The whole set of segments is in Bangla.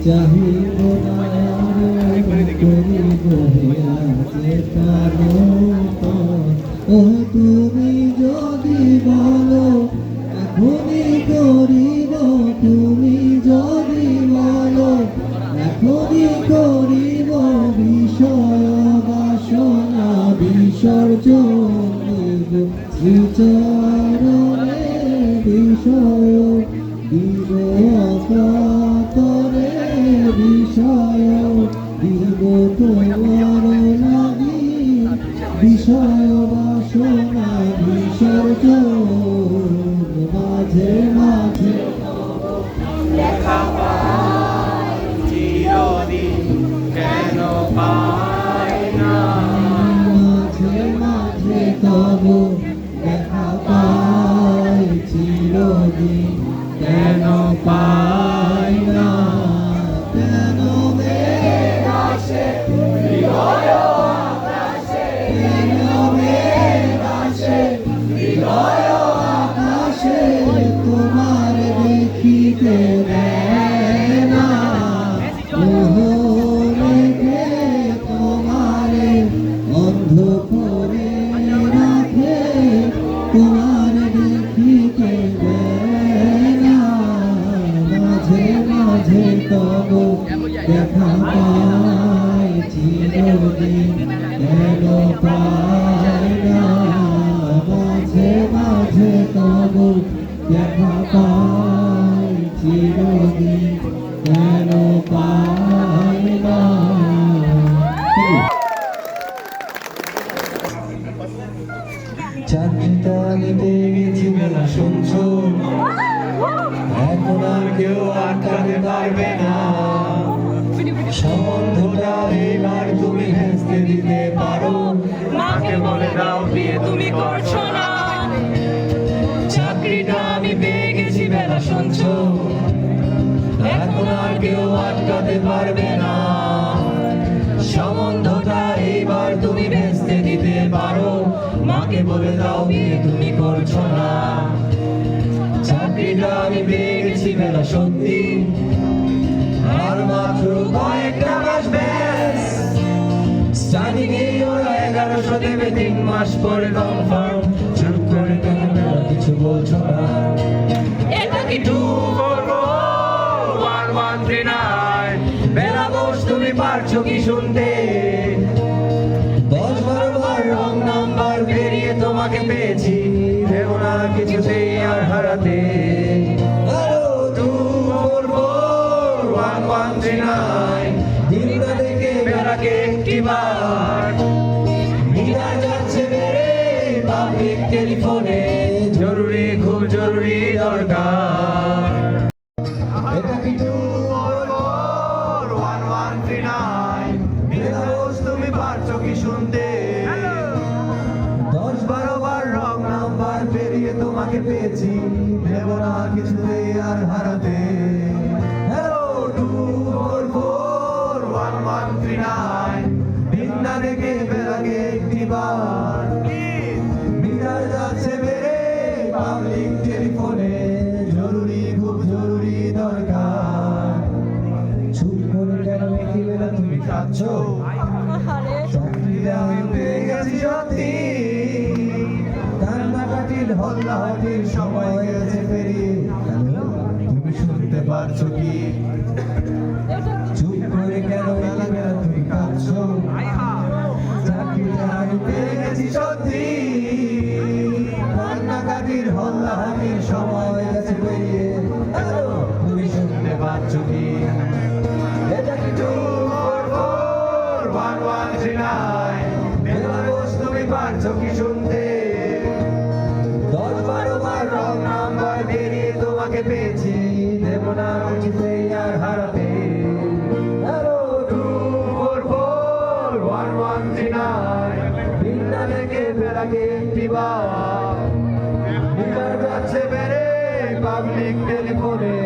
চাহিব ও তুমি যদি বলো এখনই করিব, তুমি যদি বলো এখনই করিব, বিষয় বাসনা বিসর্জন দিব শ্রীচরণে, বিষয় দিব অকাতরে, বিষয় দিব তোমার লাগি, বিষয় বাসনা বিসর্জন মাঝে মাঝে দেখা পাই চিরদিন কেন পাই না, মাঝে মাঝে তব দেখা পাই চিরদিন কেন পাই না, কেন মেঘ আসে হৃদয় আকাশে, কেন মেঘ আসে হৃদয় আকাশে, তোমার দেখিতে দেয় না, মোহরেকে তোমারে অন্ধ করে রাখে, তোমার দেখিতে দেয় না, মাঝে মাঝে তব দেখা পাই চিরদিন কেন পাই না, মাঝে মাঝে তব দেখা পাই চিরদিন কেন পাই না। চাকরিটা নিতে গেছি মেলা শুনছো, এখন আর কেউ আটকাতে পারবে না, সম্বন্ধটা এবার তুমি ভেস্তে দিতে পারো, মাকে বলে দাও বিয়ে তুমি করছো না, চাকরিটা আমি পেয়ে গেছি বেলা শুনছো, এখন আর কেউ আটকাতে পারবে না, সম্বন্ধটা এইবার তুমি ভেস্তে দিতে পারো, মাকে বলে দাও বিয়ে তুমি করছো না, চাকরিটা আমি পেয়ে গেছি বেলা সত্যি, আর মাত্র কয়েকটা মাস ব্যাস, স্টার্টিং এ ওরা 1100 দেবে, 3 মাস পরে কনফার্ম, চুপ করে কেন বেলা কিছু বলছো না, এটা কি 2441139 বেলা বস তুমি পারছো কি শুনতে, 10-12 বার রং নাম্বার বেরিয়ে তোমাকে পেয়েছি, দেব না কিছুতেই আর হারাতে, হ্যালো 2441139 দিনটা দেখে বেলাকে একটিবার, মিটার যাচ্ছে বেড়ে পাবলিক টেলিফোনে, জরুরি খুব জরুরি দরকার, এটা কি 2441139 বেলা বস তুমি পারছো কি শুনতে, 10-12 বার রং নাম্বার পেরিয়ে তোমাকে পেয়েছি, দেব না কিছুতেই আর হারাতে, হ্যালো 2441139 দিনটা দেখে বেলাকে একটিবার, মিটার যাচ্ছে বেড়ে পাবলিক টেলিফোনে, জরুরি খুব জরুরি দরকার, চুপ করে কেন মেকি বেলা তুমি কাঁদছো, চাকরিটা আমি পেয়ে গেছি সত্যি, কান্নাকাটির হল্লাহটির সময় গেছে পেরিয়ে, তুমি শুনতে পারছো কি, চুপ করে কেন মেকি বেলা তুমি কাঁদছো, চাকরিটা আমি পেয়ে গেছি সত্যি, কান্নাকাটির হল্লাহটির সময় গেছে পেরিয়ে, তুমি শুনতে পারছো কি, এটা কি 2441139 বেলা বস তুমি পারছো কি শুনতে, 10-12 বার রং নাম্বার বেরিয়ে তোমাকে পেয়েছি, দেব না কিছুতেই আর হারাতে, হ্যালো 2441139 দিনটা দেখে বেলাকে একটিবার, মিটার যাচ্ছে বেড়ে পাবলিক টেলিফোনে,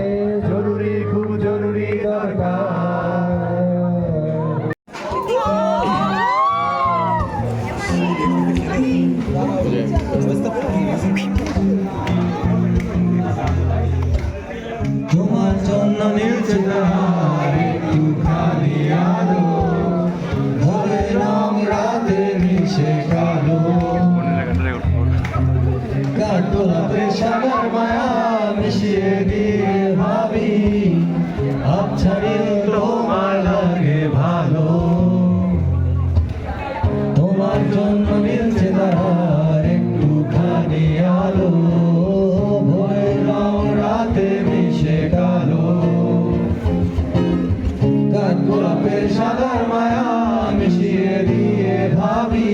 জরুরি খুব জরুরি দরকার। নীলছে তার একটুখানি আলো, ভোরের রং রাতে মিশে কালো। কাঠগোলাপের সাদার মায়া মিশিয়ে দিয়ে ভাবি, আচ্ছা নীল তোমার লাগে ভালো। তোমার জন্য নীলছে তার একটুখানি আলো, ভোরের রং রাতে মিশে কালো। কাঠগোলাপের সাদার মায়া মিশিয়ে দিয়ে ভাবি,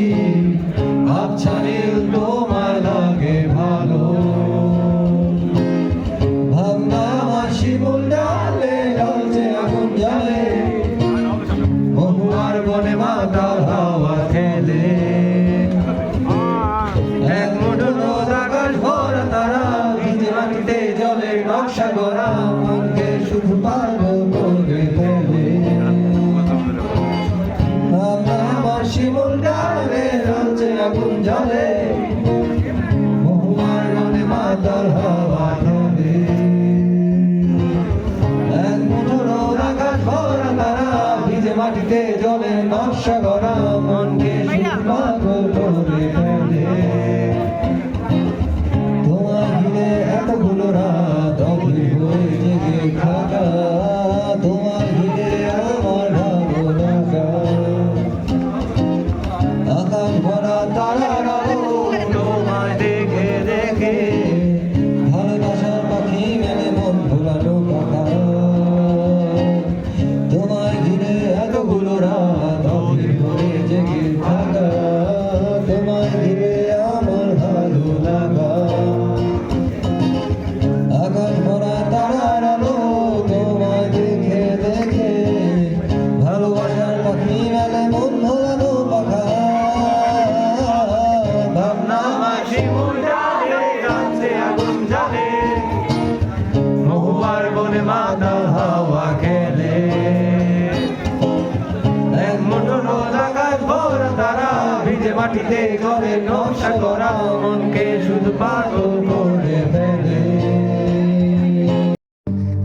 আচ্ছা নীল তোমার লাগে ভালো। ভাবনা আমার শিমুল ডালে জ্বলছে আগুন জ্বালে, মহুয়ার বনে মাতাল হাওয়া খেলে। এক মুঠো রোদ আকাশ ভরা তারা, ভিজে মাটিতে জলের নকশা করা, মনকে শুধু পাগল করে ফেলে। ভাবনা আমার শিমুল ডালে জ্বলছে আগুন জ্বলে, মহুয়ার বনে মাতাল হাওয়া খেলে। এক মুঠো রোদ আকাশ ভরা তারা, ভিজে মাটিতে জলের নকশা করা, মনকে শুধু পাগল করে ফেলে। তোমার ঘিরে এতগুলো রাত অবধি হয়ে জেগে থাকা, তোমার ঘিরে আমার ভালো লাগা। আকাশ ভরা তারার আলো, তোমায় দেখে দেখে ভালোবাসার পাখি মেলে মন ভোলানো পাখা। তোমার ঘিরে এতগুলো রাত অবধি হয়ে জেগে থাকা, তোমার ঘিরে আমার ভালো লাগা। আকাশ ভরা তারার আলো, তোমায় দেখে দেখে ভালোবাসার পাখি মেলে মন ভোলানো পাখা। ভাবনা আমার শিমুল ডালে জ্বলছে আগুন জ্বলে, মহুয়ার বনে মাতাল হাওয়া খেলে। এক মুঠো রোদ আকাশ ভরা তারা, ভিজে মাটিতে জলের নকশা করা, মনকে শুধু পাগল করে ফেলে।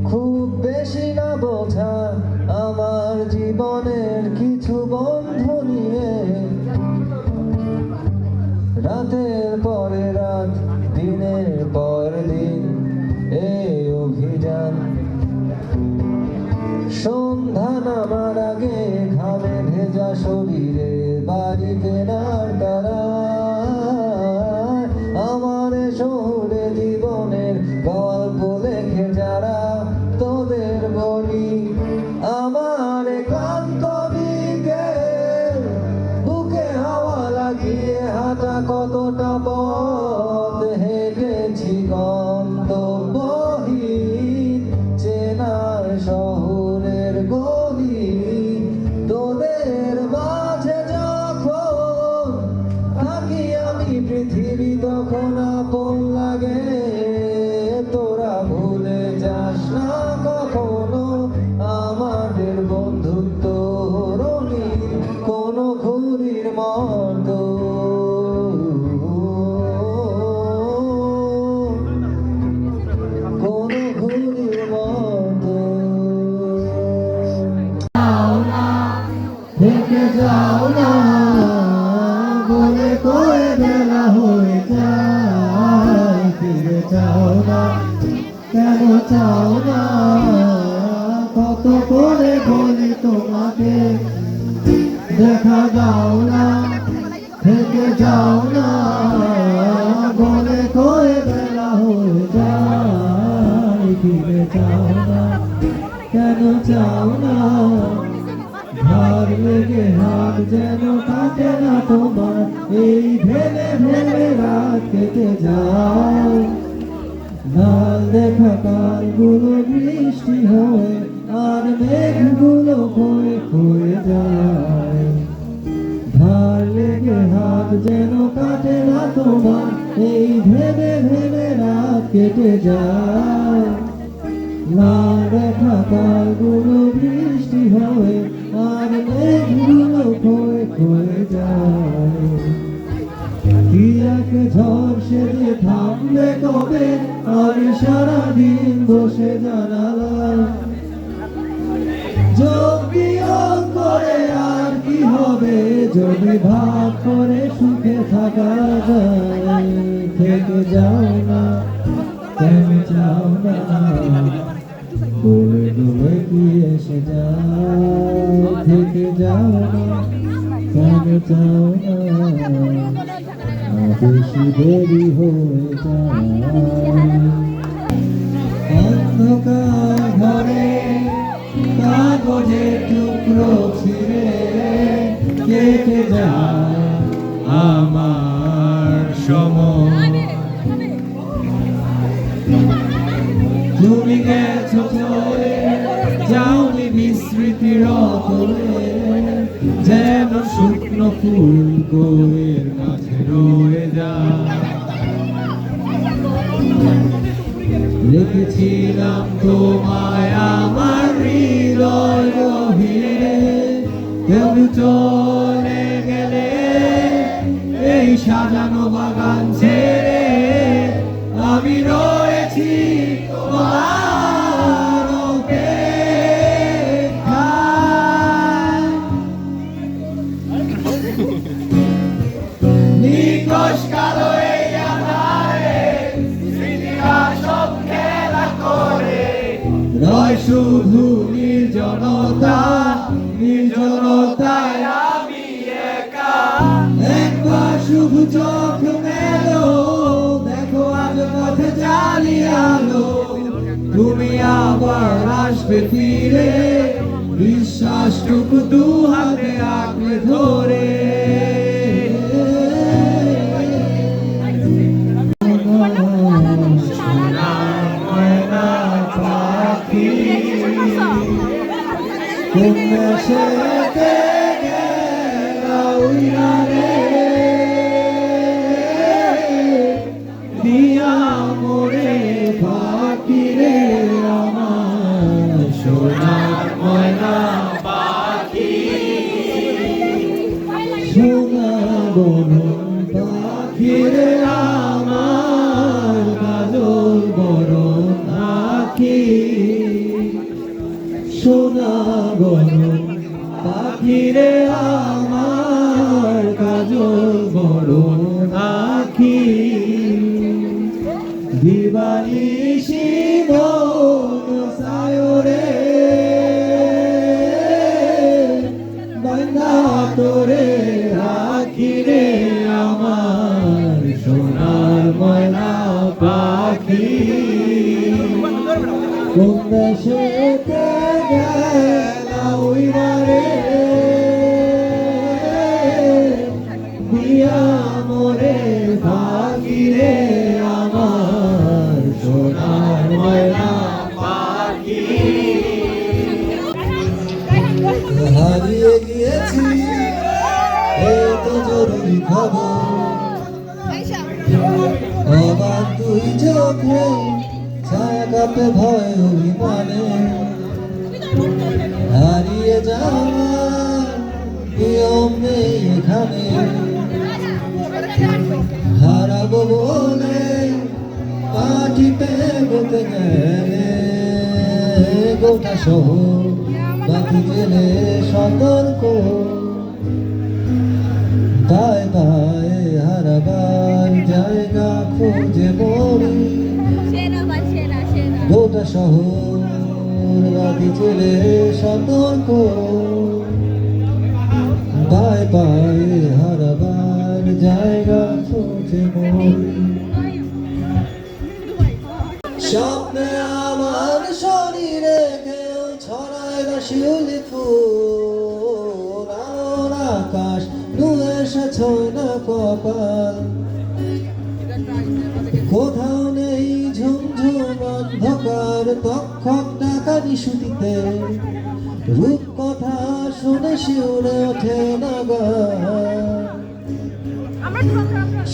খুব বেশি না বোঝা আমার জীবনের কিছু বন্ধু নিয়ে, রাতের পরে রাত দিনের পর দিন এই অভিযান। সন্ধ্যা নামার আগে ঘামে ভেজা শরীরে বাড়ি ফেরার তারা, আমার শহুরে জীবনের গল্প লেখে যারা, তোদের বলি আমার ক্লান্ত বিকেল, বুকে হাওয়া লাগিয়ে হাঁটা কতটা পথ হেঁটেছি গন্তব্যহীন চেনার শহরের গলি। তোদের মাঝে যখন থাকি আমি পৃথিবী তখন আপন লাগে, তোরা ভুলে যাস না কখনো আমাদের বন্ধুত্ব রঙিন কোনো ঘুড়ির মতো। কোনো ঘুড়ির মতো। থেকে যাও না বলে কয়ে বেলা হয়ে যায়, ফিরে যাও না কেন চাও না, কত করে বলি তোমাকে দেখা যাও না, থেকে যাও না বলে কয়ে বেলা হয়ে যায়, ফিরে যাও না কেন চাও না। ভার লেগে হাত যেন কাটে না তোমার, এই ভেবে ভেবে রাত কেটে যায়। লাল দেখা কালগুলো বৃষ্টি হয়ে আর মেঘগুলো হয়ে হয়ে যায়। ভার লেগে হাত যেন কাটে না তোমার, এই ভেবে ভেবে রাত কেটে যায়। লাল দেখা কালগুলো বৃষ্টি হয়ে আর মেঘগুলো হয়ে হয়ে যায়। কি এক ঝড় সেজে থামবে কবে, আর সারাদিন বসে জানালায় যদি ভাগ করে সুখে থাকা যায়, থেকে যাও না কেন চাও না, বলে ডুবে কি এসে যাও, থেকে যাও না কেন চাও না, বেশি দেরি হয়ে যায়। অন্ধকার ঘরে কাগজের টুকরো ছিঁড়ে কেটে যায় আমার সময়। তুমি গেছো চলে যাওনি বিস্মৃতির অতলে, যেন শুকনো ফুল গোয়ের মাঝে রয়ে যায়। রেখেছিলাম তোমায় আমার হৃদয় গভীরে, কেউ চলে গেলে এই সাজানো বাগান ছেড়ে, আমি রয়েছি তোমার অপেক্ষায়। নিকশ কালো এই আঁধারে স্মৃতিরা সব খেলা করে, রয় শুধু নির্জনতা, নির্জনতায় আমি একা। একবার শুধু চোখ মেলো, দেখো আজ পথে চালিয়ে আলো, তুমি আবার আসবে ফিরে, বিশ্বাসটুকু দু হাতে আঁকড়ে ধরে। দিয়া মোরে পাখি রে আমার, সোনার ময়না পাখি, সোনার বরণ পাখি রে আমার, কাজল বরণ আখি, সোনা বরণ পাখি রে আমার, কাজল বরণ আখি। দিবানিশি মন সায়রে বান্ধা তোরে রাখি রে আমার, সোনার ময়না পাখি। কোন দেশেতে গেলা উইরা রে, দিয়া মোরে পাখি রে আমার, সোনার ময়না পাখি। হারিয়ে গিয়েছি এই তো জরুরি খবর, আমার তুই চোখে ছায়া কাপে ভয় অভিমানে, হারিয়ে যাওয়ার নিয়ম নেই এখানে, হারাবো বলে পাটি পেগোতে গেলে, গোটা শহর বাকি জেলে সতর্ক, পায়ে পায়ে হারাবার জায়গা খুঁজে মরি, গোটা শহর বাকি জেলে সতর্ক, পায়ে পায়ে হারাবার জায়গা খুঁজে মরি। স্বপ্নে আমার শরীরে কেউ ছড়ায় না শিউলি ফুল, আর আকাশ নুয়ে এসেছই না কপাল, কোথাও নেই ঝুমঝুম অন্ধকার তক্ষক ডাকা নিশুতিতে, রূপ কথা শুনে শিউরে ওঠে না গান।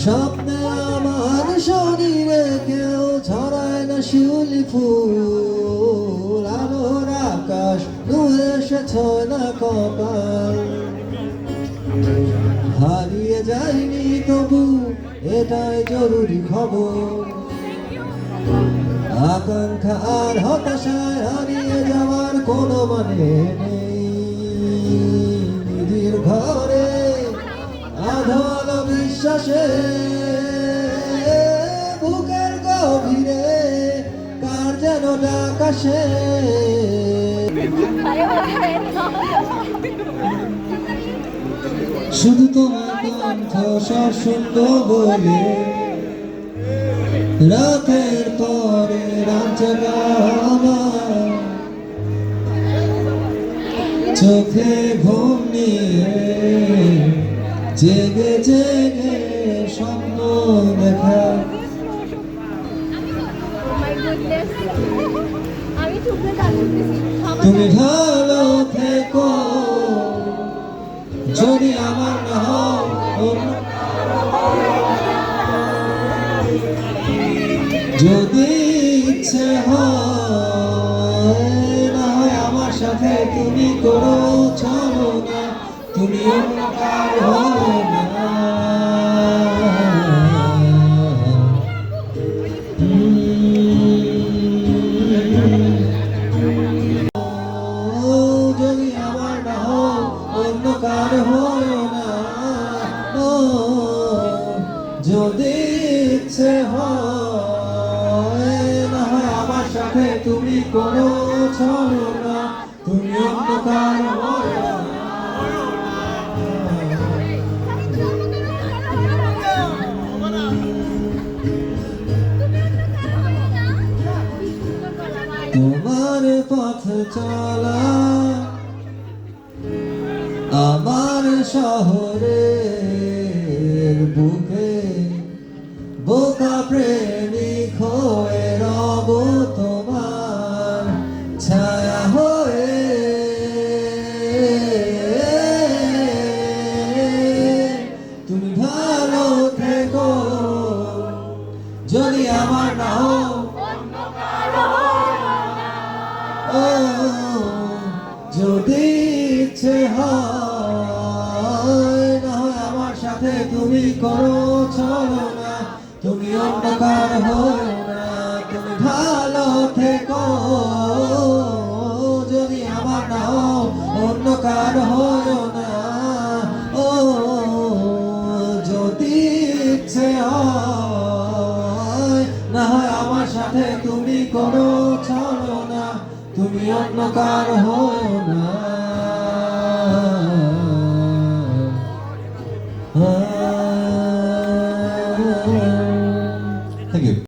স্বপ্নে আমার শরীরে কেউ ছড়ায় না শিউলি ফুল, আলোর আকাশ নুয়ে এসেছই না কপাল, হারিয়ে যায়নি তবু এটাই জরুরি খবর, আকাঙ্ক্ষা আর হতাশায় হারিয়ে যাওয়ার কোনো মানে নেই, নিজের ঘরে আসে বুকের গভীরে কার যেন ডাক আসে শুধু তোমার কণ্ঠ সুন্দর বলে রাতের পরে রাত জাগা আমার চোখে ঘুম নিয়ে জেগে জেগে স্বপ্ন দেখা তুমি ভালো থেকো যদি আমার না হও যদি ইচ্ছে হয় না হয় আমার সাথে তুমি করো চলো না তুমি অন্য কারো হও না যদি আমার না হও অন্য কারো হও না যদি ইচ্ছে হয় না হয় আমার সাথে তুমি করো চলো না তুমি অন্য কারো হও না তোমার পথ চলা আমার শহরের বুকে বোকা প্রেমিক হয়ে রব তোমার ছায়া হয়ে তুমি ভালো থেকো যদি আমার না হও যদি ইচ্ছে হয় না হয় আমার সাথে তুমি করো চলো না তুমি অন্য কার হও না তুমি ভালো থেকো যদি আমার না হও অন্য কার হও না ও যদি ইচ্ছে হয় না হয় আমার সাথে তুমি করো চলো না তুমি অন্য কার হও না Thank you.